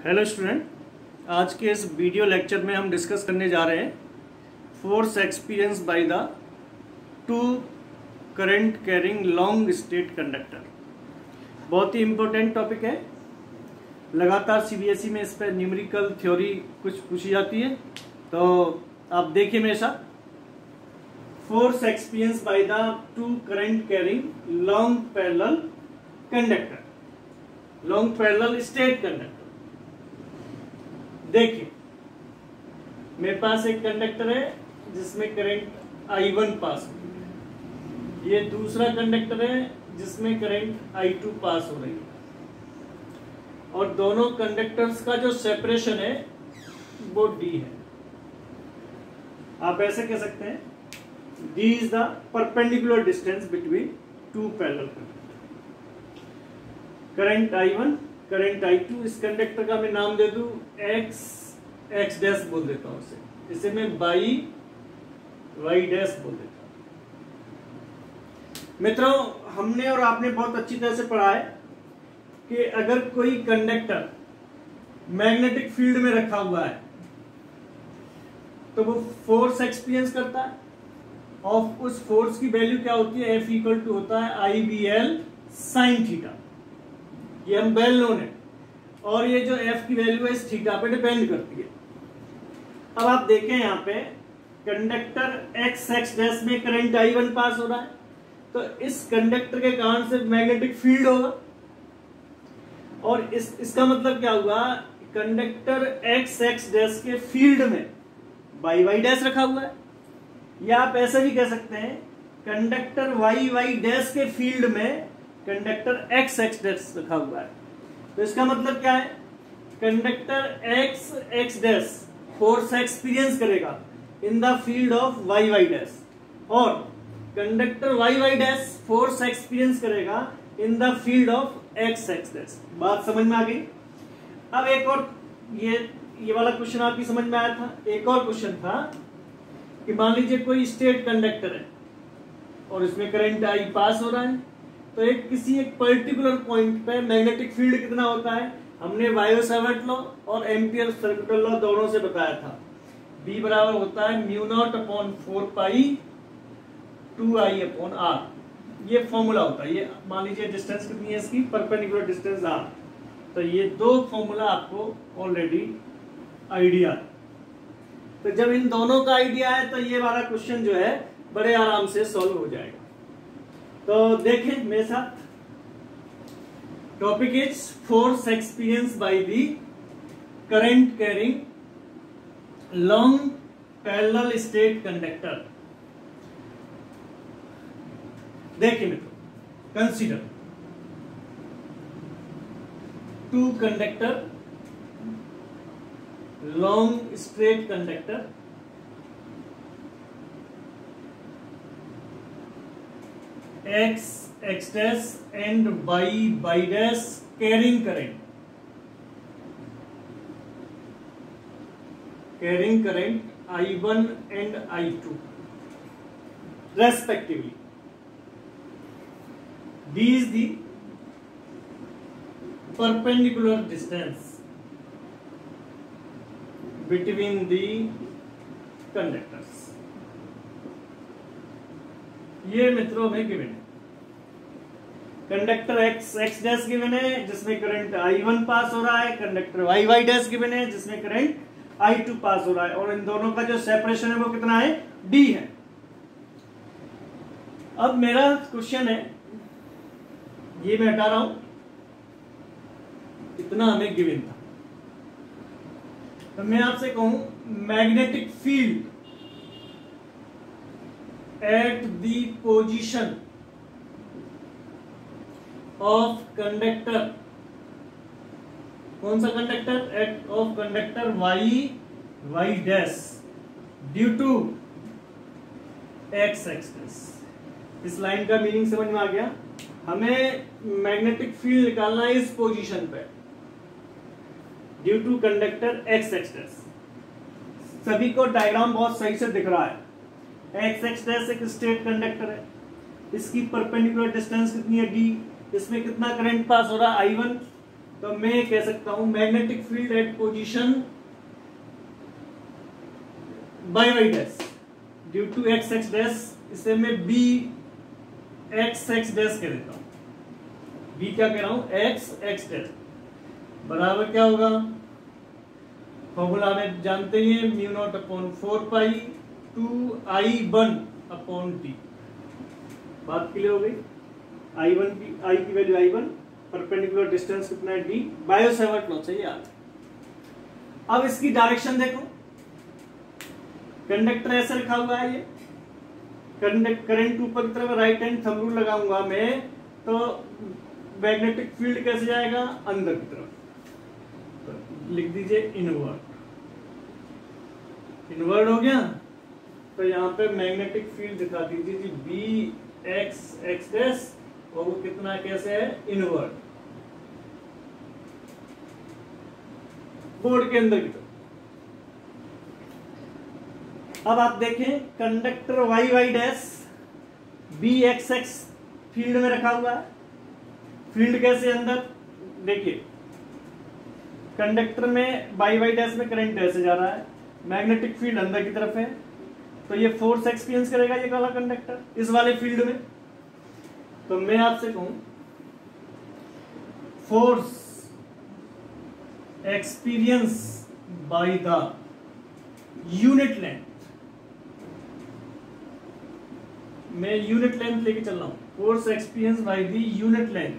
Hello student, आज के इस वीडियो लेक्चर में हम डिस्कस करने जा रहे हैं force experienced by the two current carrying long state conductor. बहुत ही इम्पोर्टेंट टॉपिक है। लगातार सीबीएसई में इस पर न्यूमेरिकल थ्योरी कुछ पूछी जाती है, तो आप देखिए मेरे साथ। Force experienced by the two current carrying long parallel conductor, long parallel straight conductor. देखिए, मेरे पास एक कंडक्टर है जिसमें करंट I1 पास हो रही है, ये दूसरा कंडक्टर है जिसमें करंट I2 पास हो रही है, और दोनों कंडक्टर्स का जो सेपरेशन है वो D है। आप ऐसे कह सकते हैं D is the perpendicular distance between two parallel conductor. Current I1, current I2, इस कंडक्टर का मैं नाम दे दूं x डैश बोल देता हूं, इसे मैं y डैश बोल देता हूं। मित्रों, हमने और आपने बहुत अच्छी तरह से पढ़ा है कि अगर कोई कंडक्टर मैग्नेटिक फील्ड में रखा हुआ है तो वो फोर्स एक्सपीरियंस करता है, और उस फोर्स की वैल्यू क्या होती है? F इक्वल टू होता है IBL साइन थीटा। ये हम वेल नोन है, और ये जो F की वैल्यू है इस थीटा पे डिपेंड करती है। अब आप देखें यहाँ पे कंडक्टर x डैश में करंट I1 पास हो रहा है, तो इस कंडक्टर के कारण से मैग्नेटिक फील्ड होगा, और इसका मतलब क्या हुआ? कंडक्टर x डैश के फील्ड में y डैश रखा हुआ है, या आप ऐसे भी कह सकते हैं कंडक्टर y डैश के फील्ड में कंडक्टर x डैश रखा हुआ है। तो इसका मतलब क्या है? Conductor x dash force experience करेगा in the field of y dash, और conductor y dash force experience करेगा in the field of x dash. बात समझ में आ गई? अब एक और ये वाला क्वेश्चन आपकी समझ में आया था। एक और क्वेश्चन था कि मान लीजिए कोई स्टेट कंडक्टर है और इसमें करंट I पास हो रहा है, तो किसी एक पर्टिकुलर पॉइंट पे मैग्नेटिक फील्ड कितना होता है? हमने बायो-सावर्ट लॉ और एम्पियर सर्कुलर लॉ दोनों से बताया था। B बराबर होता है μ0/4π 2I अपॉन R। ये फॉर्मूला होता है। ये मान लीजिए डिस्टेंस कितनी है इसकी? Perpendicular distance R। तो ये दो फॉर्मूला आपको ऑलरेडी आइडिया है। तो जब इन दोनों का आइडिया है तो ये वाला क्वेश्चन जो है बड़े आराम से सॉल्व हो जाएगा। तो देखें मेरे साथ, topic is force experienced by the current carrying long parallel straight conductor. देखिए मित्रों, consider two conductor long straight conductor x dash and y dash carrying current I1 and I2 respectively. D is the perpendicular distance between the conductors. ये मित्रों में given है। Conductor x dash given है जिसमें current I1 पास हो रहा है, conductor y dash given है जिसमें करंट I2 पास हो रहा है, और इन दोनों का जो सेपरेशन है वो कितना है? D है। अब मेरा क्वेश्चन है, ये मैं हटा रहा हूं, इतना हमें गिवन था। तो मैं आपसे कहूं magnetic field at the position of conductor, कौन सा conductor? of conductor y dash due to x dash। इस लाइन का मीनिंग समझ में आ गया? हमें मैग्नेटिक फील्ड निकालना है इस पोजीशन पे, due to conductor x dash. सभी को डायग्राम बहुत सही से दिख रहा है। x डैश एक स्टेट कंडक्टर है, इसकी परपेंडिकुलर डिस्टेंस कितनी है? D। इसमें कितना करंट पास हो रहा है? I1। तो मैं कह सकता हूं magnetic field at position by Y dash due to X X dash, इसे मैं बी एक्स एक्स डैश कह देता हूं। बी क्या कह रहा हूं, एक्स एक्स डैश बराबर क्या होगा, फॉर्मूला में जानते हैं, mu naught upon 4 pi two I one upon T. बात क्लियर हो गई। आई की value I one, perpendicular distance कितना है डी, बायो सेवर्ट लॉ से याद। अब इसकी डायरेक्शन देखो, कंडक्टर ऐसे रखा हुआ है, ये करंट ऊपर की तरफ, राइट हैंड थंब रूल लगाऊंगा मैं, तो मैग्नेटिक फील्ड कैसे जाएगा, अंदर की तरफ। तो लिख दीजिए इनवर्ड, इनवर्ड हो गया। तो यहां पे मैग्नेटिक फील्ड दिखा दीजिए जी बी एक्स एक्स डैश, और वो कितना कैसे है, इनवर्ड, बोर्ड के अंदर की तरफ। अब आप देखें conductor Y Y dash B X X field में रखा हुआ है। फील्ड कैसे अंदर, देखिए कंडक्टर में वाई वाई डैश में करंट ऐसे जा रहा है, मैग्नेटिक फील्ड अंदर की तरफ है, तो ये फोर्स एक्सपीरियंस करेगा ये काला कंडक्टर इस वाले फील्ड में। तो मैं आपसे कहूं force experienced by the unit length, मैं यूनिट लेंथ लेके चल रहा हूं, force experienced by the unit length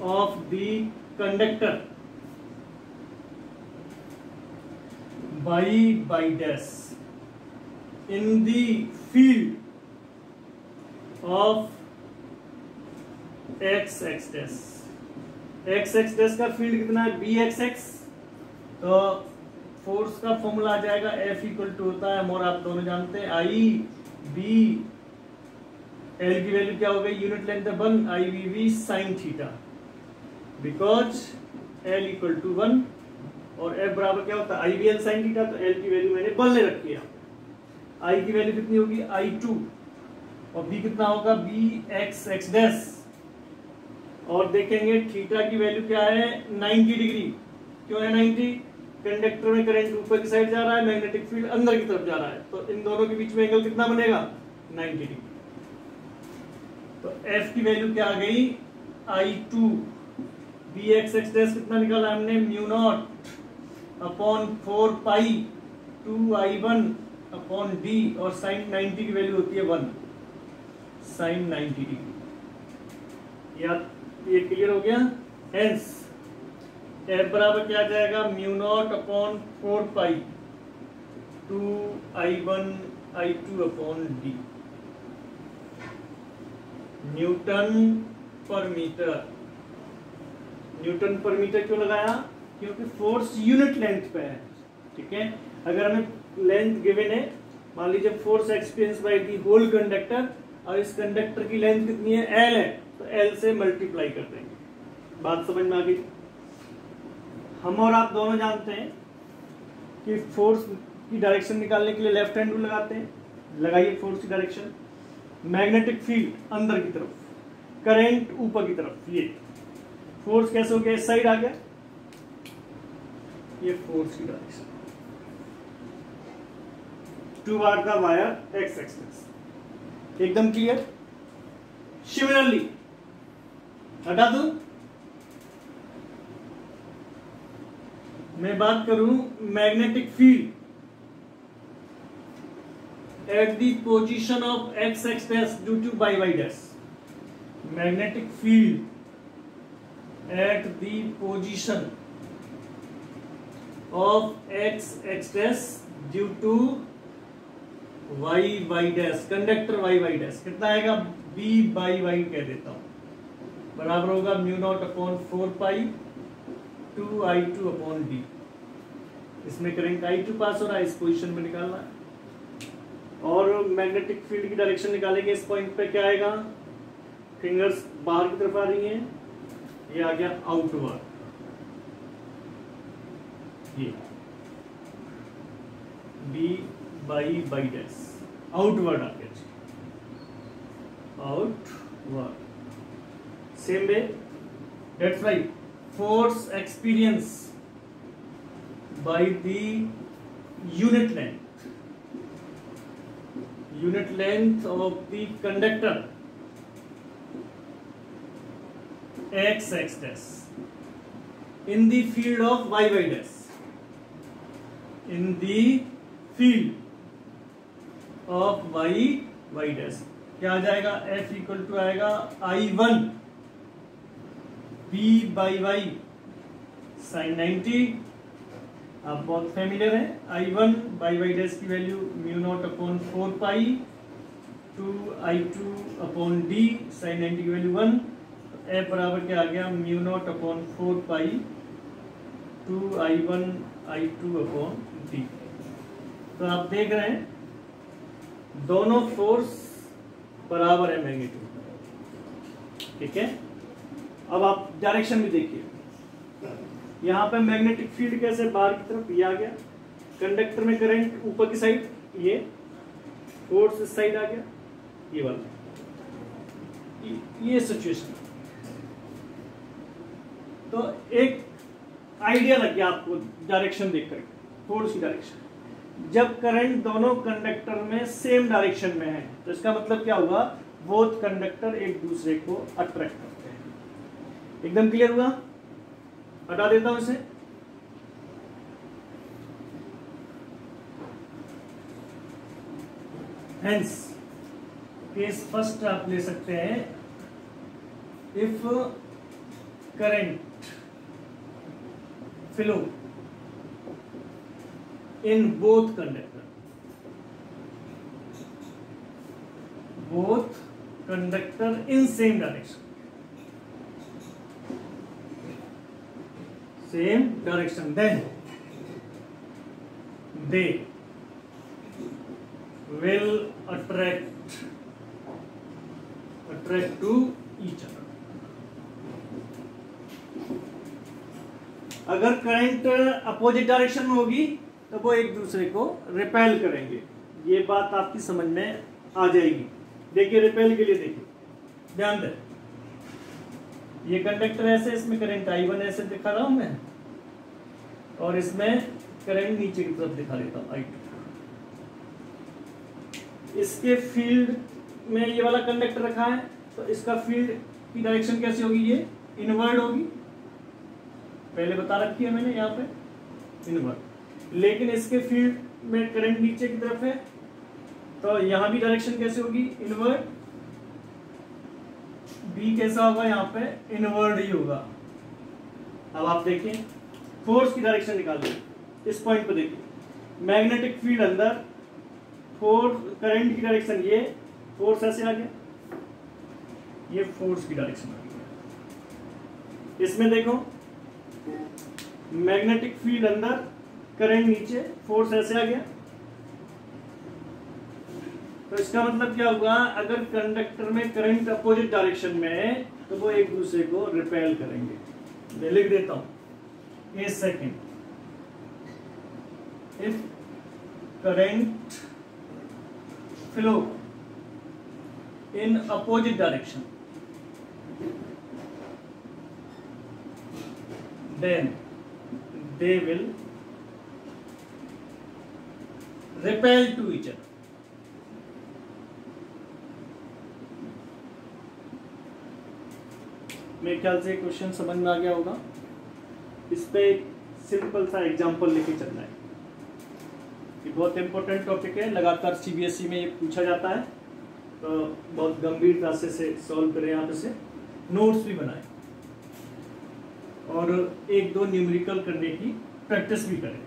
of the conductor by dash in the field of x x dash, x x dash का फील्ड कितना है, b x x, तो force का फॉर्मूला आ जाएगा F इक्वल टू होता है, और आप दोनों जानते हैं I B, L की वैल्यू क्या हो गई, यूनिट लेंथ है 1, I V V sine theta, because L equal to 1 और F बराबर क्या होता है, I B L sine theta. तो L की वैल्यू मैंने 1 ले रखी है, I की वैल्यू कितनी होगी, I2, और B कितना होगा, B x x डैश, और देखेंगे थीटा की वैल्यू क्या है, 90 डिग्री। क्यों है 90, कंडक्टर में करंट ऊपर की साइड जा रहा है, मैग्नेटिक फील्ड अंदर की तरफ जा रहा है, तो इन दोनों के बीच में एंगल कितना बनेगा, 90 डिग्री। तो F की वैल्यू क्या आ गई, I2, B x x dash कितना निकाला हमने, म्यू नॉट अपॉन 4 पाई 2I1 अपॉन डी, और साइन 90 की वैल्यू होती है 1, साइन 90 डिग्री। या ये क्लियर हो गया। हेंस F बराबर क्या आ जाएगा, म्यू नॉट अपॉन 4 पाई 2I1 I2 upon D, Newton पर मीटर। न्यूटन पर मीटर क्यों लगाया, क्योंकि फोर्स यूनिट लेंथ पे है, ठीक है। अगर हमें लेंथ गिवन है, मान लीजिए force experienced by the whole conductor, और इस कंडक्टर की लेंथ कितनी है, L है, तो L से मल्टीप्लाई कर देंगे। बात समझ में आ गई। हम और आप दोनों जानते हैं कि फोर्स की डायरेक्शन निकालने के लिए लेफ्ट हैंड रूल लगाते हैं, लगाइए फोर्स की डायरेक्शन। मैग्नेटिक फील्ड अंदर की तरफ, करंट ऊपर की तरफ, ये फोर्स कैसे हो गया, इस साइड आ गया, ये फोर्स की डायरेक्शन। 2 बार का वायर एक्स एक्सिस, एकदम क्लियर। सिमिलरली हटा दूं, मैं बात करूं magnetic field at the position of X X dash due to by Y dash. Magnetic field at the position of X X dash due to Y Y dash, conductor Y Y dash कितना आएगा, B by Y कह देता हूं, बराबर होगा mu naught upon 4 पाई 2I2 upon D. इसमें current I2 पास हो रहा है, इस पोजीशन में निकालना है। और मैग्नेटिक फील्ड की डायरेक्शन निकालेंगे, इस पॉइंट पे क्या आएगा, फिंगर्स बाहर की तरफ आ रही हैं, ये आ गया आउटवर्ड, ये B by by dash outward आ गया, outward. Same way That's right. Force experienced by the unit length of the conductor x dash in the field of y dash. In the field of y dash क्या आ जाएगा? F equal to आएगा I1 B by y sin 90. आप बहुत familiar है। I1 by y dash की वैल्यू mu naught upon 4 पाई 2I2 upon D sin 90 की value 1। F बराबर क्या आ गया? म्यू नॉट अपॉन 4 पाई 2I1 I2 अपॉन D। तो आप देख रहे हैं दोनों फोर्स बराबर है मैग्नीट्यूड। ठीक है, अब आप डायरेक्शन भी देखिए। यहाँ पे मैग्नेटिक फील्ड कैसे बाहर की तरफ ये आ गया, कंडक्टर में करंट ऊपर की साइड, ये फोर्स इस साइड आ गया, ये वाला, ये सिचुएशन। तो एक आइडिया लग गया आपको डायरेक्शन देखकर, फोर्स की डायरेक्शन। जब करंट दोनों कंडक्टर में सेम डायरेक्शन में है तो इसका मतलब क्या हुआ? बोथ कंडक्टर एक दूसरे को अट्रैक्ट करते हैं। एकदम क्लियर हुआ? हटा देता हूं इसे। हेंस केस फर्स्ट आप ले सकते हैं, if current flow in both conductor in same direction then they will attract to each other। अगर करंट अपोजिट डायरेक्शन में होगी तो वो एक दूसरे को रिपेल करेंगे। ये बात आपकी समझ में आ जाएगी। देखिए रिपेल के लिए देखिए, ध्यान दें, ये कंडक्टर ऐसे, इसमें करंट I1 ऐसे दिखा रहा हूं मैं, और इसमें करंट नीचे की तरफ दिखा देता हूं I2। इसके फील्ड में ये वाला कंडक्टर रखा है तो इसका फील्ड की डायरेक्शन कैसी होगी? ये इनवर्ड होगी, पहले बता रखी है मैंने यहाँ पे, इनवर्ड। लेकिन इसके फील्ड में करंट नीचे की तरफ है तो यहां भी डायरेक्शन कैसे होगी? इनवर्ड। बी कैसा होगा? यहाँ पे इनवर्ड ही होगा। अब आप देखें फोर्स की डायरेक्शन निकालिए, इस पॉइंट पे देखिए, मैग्नेटिक फील्ड अंदर, फोर्स करंट की डायरेक्शन ये, फोर्स ऐसे आ गया, ये फोर्स की डायरेक्शन आ गई। इसमें देखो मैग्नेटिक फील्ड अंदर, करंट नीचे, फोर्स ऐसे आ गया। तो इसका मतलब क्या हुआ? अगर कंडक्टर में करंट अपोजिट डायरेक्शन में है तो वो एक दूसरे को रिपेल करेंगे। मैं लिख देता हूं, a second, if current flow in opposite direction then they will repel to each other। मेरे ख्याल से क्वेश्चन समझ में आ गया होगा। इस पे एक सिंपल सा एग्जांपल लेके चलना है। ये बहुत इंपॉर्टेंट टॉपिक है, लगातार सीबीएसई में ये पूछा जाता है, तो बहुत गंभीरता से सॉल्व करें, आप इसे नोट्स भी बनाएं और एक दो न्यूमेरिकल करने की प्रैक्टिस भी करें।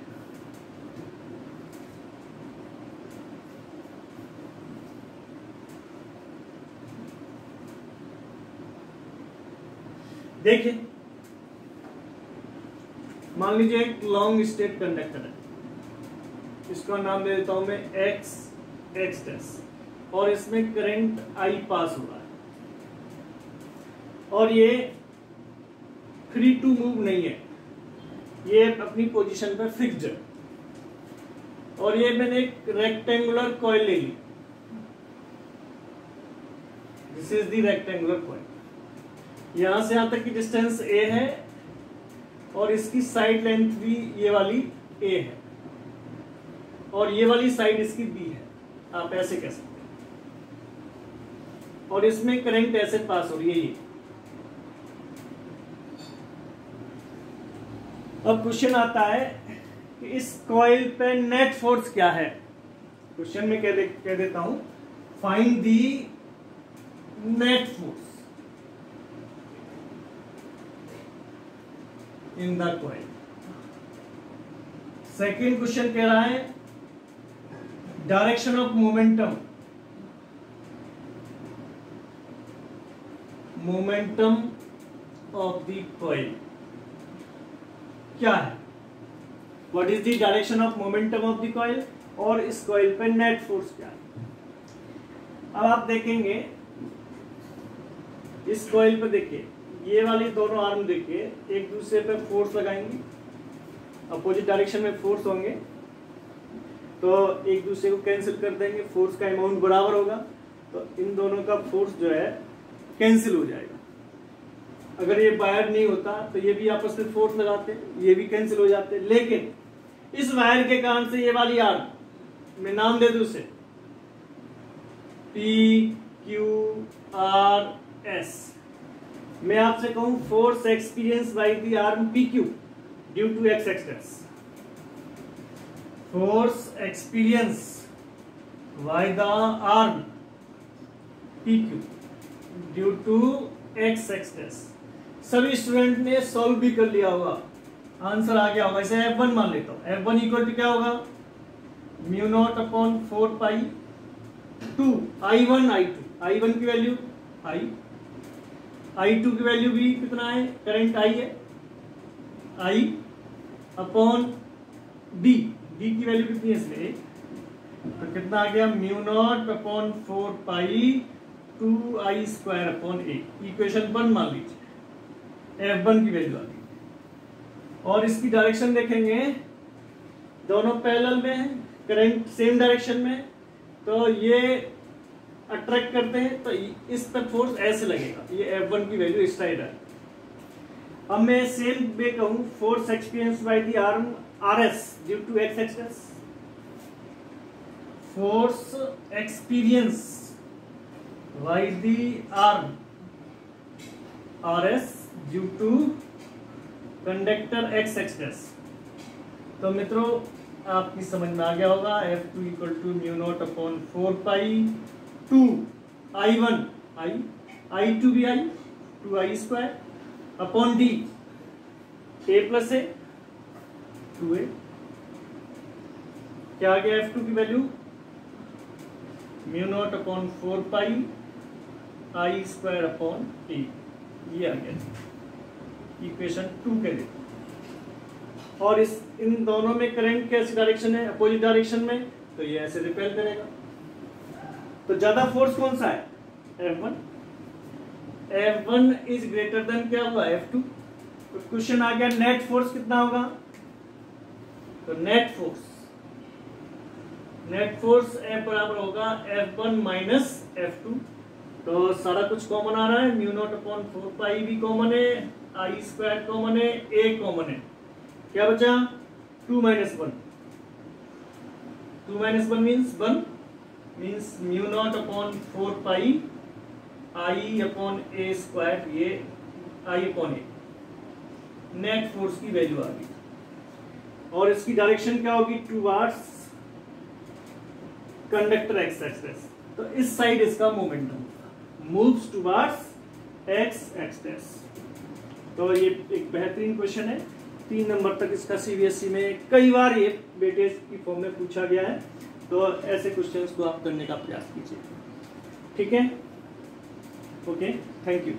देखिए, मान लीजिए एक लॉन्ग स्टेट कंडक्टर है, इसका नाम दे देता हूं मैं एक्स डैश, और इसमें करंट I पास हो रहा है और ये फ्री टू मूव नहीं है, ये अपनी पोजीशन पर फिक्स्ड है। और ये मैंने एक रेक्टेंगुलर कॉइल ले ली, this is the rectangular coil. यहां से यहां तक की डिस्टेंस a है और इसकी साइड लेंथ भी ये वाली a है और ये वाली साइड इसकी b है, आप ऐसे कह सकते हैं। और इसमें करंट ऐसे पास हो रही है ये। अब क्वेश्चन आता है कि इस कॉइल पे नेट फोर्स क्या है। क्वेश्चन में कह देता हूं, find the net force in the coil. Second question कह रहा है direction of momentum of the coil क्या है, what is the direction of momentum of the coil, और इस कॉइल पे नेट फोर्स क्या है। अब आप देखेंगे इस कॉइल पे, देखिए ये वाली दोनों आर्म देखिए एक दूसरे पे फोर्स लगाएंगे, अपोजिट डायरेक्शन में फोर्स होंगे तो एक दूसरे को कैंसिल कर देंगे, फोर्स का अमाउंट बराबर होगा तो इन दोनों का फोर्स जो है कैंसिल हो जाएगा। अगर ये वायर नहीं होता तो ये भी आपस में फोर्स लगाते, ये भी कैंसिल हो जाते। लेकिन इस वायर के कारण से ये वाली आर्म, मैं नाम दे दूं उसे PQRS, मैं आपसे कहूं force experienced by the arm PQ due to X axis, force experienced by the arm PQ due to X axis. सभी स्टूडेंट ने सॉल्व भी कर लिया होगा, आंसर आ गया होगा। इसे F1 मान लेता हूं, F1 इक्वल टू क्या होगा, mu naught upon 4 pi 2 I1 I1 की वैल्यू I2 की वैल्यू भी कितना है, करंट I है, I अपॉन D की वैल्यू कितनी है इसमें, तो कितना आ गया, mu naught upon 4 pi 2I square upon A। Equation 1 मान लीजिए, F1 की वैल्यू आ गई। और इसकी डायरेक्शन देखेंगे, दोनों पैरेलल में है, करंट सेम डायरेक्शन में, तो ये अट्रैक्ट करते हैं तो इस पर फोर्स ऐसे लगेगा, ये F1 की वैल्यू इस साइड है। अब मैं सेम वे कहूं, force experienced by the arm RS due to X axis, force experienced by the arm RS due to conductor X axis. तो मित्रों आपकी समझ में आ गया होगा, F2 equal to mu naught upon 4 pi 2 I1 I2 भी 2I square upon D A plus A 2A। क्या आ गया F2 की वैल्यू, mu naught upon 4 pi I square upon A, ये आ गया इक्वेशन 2 के लिए। और इन दोनों में करंट कैसी डायरेक्शन है, अपोजिट डायरेक्शन में, तो ये ऐसे रिपेल करेगा। तो ज्यादा फोर्स कौन सा है, F1 इज ग्रेटर देन क्या होगा, F2। तो क्वेश्चन आ गया नेट फोर्स कितना होगा, तो नेट फोर्स F बराबर होगा F1 माइनस F2। तो सारा कुछ कॉमन आ रहा है, म्यू नॉट अपॉन 4 पाई भी कॉमन है, I स्क्वायर कॉमन है, A कॉमन है, क्या बचा 2 minus 1, 2 minus 1 means mu naught upon 4 pi I upon A square, ये I upon A, net force की वैल्यू आ गई। और इसकी डायरेक्शन क्या होगी, टुवर्ड्स कंडक्टर एक्स एक्सिस, तो इस साइड इसका momentum moves towards x axis. तो ये एक बेहतरीन क्वेश्चन है, 3 नंबर तक इसका CBSE में कई बार ये वेटेज की फॉर्म में पूछा गया है, तो ऐसे क्वेश्चंस को आप करने का प्रयास कीजिए। ठीक है, ओके, थैंक यू।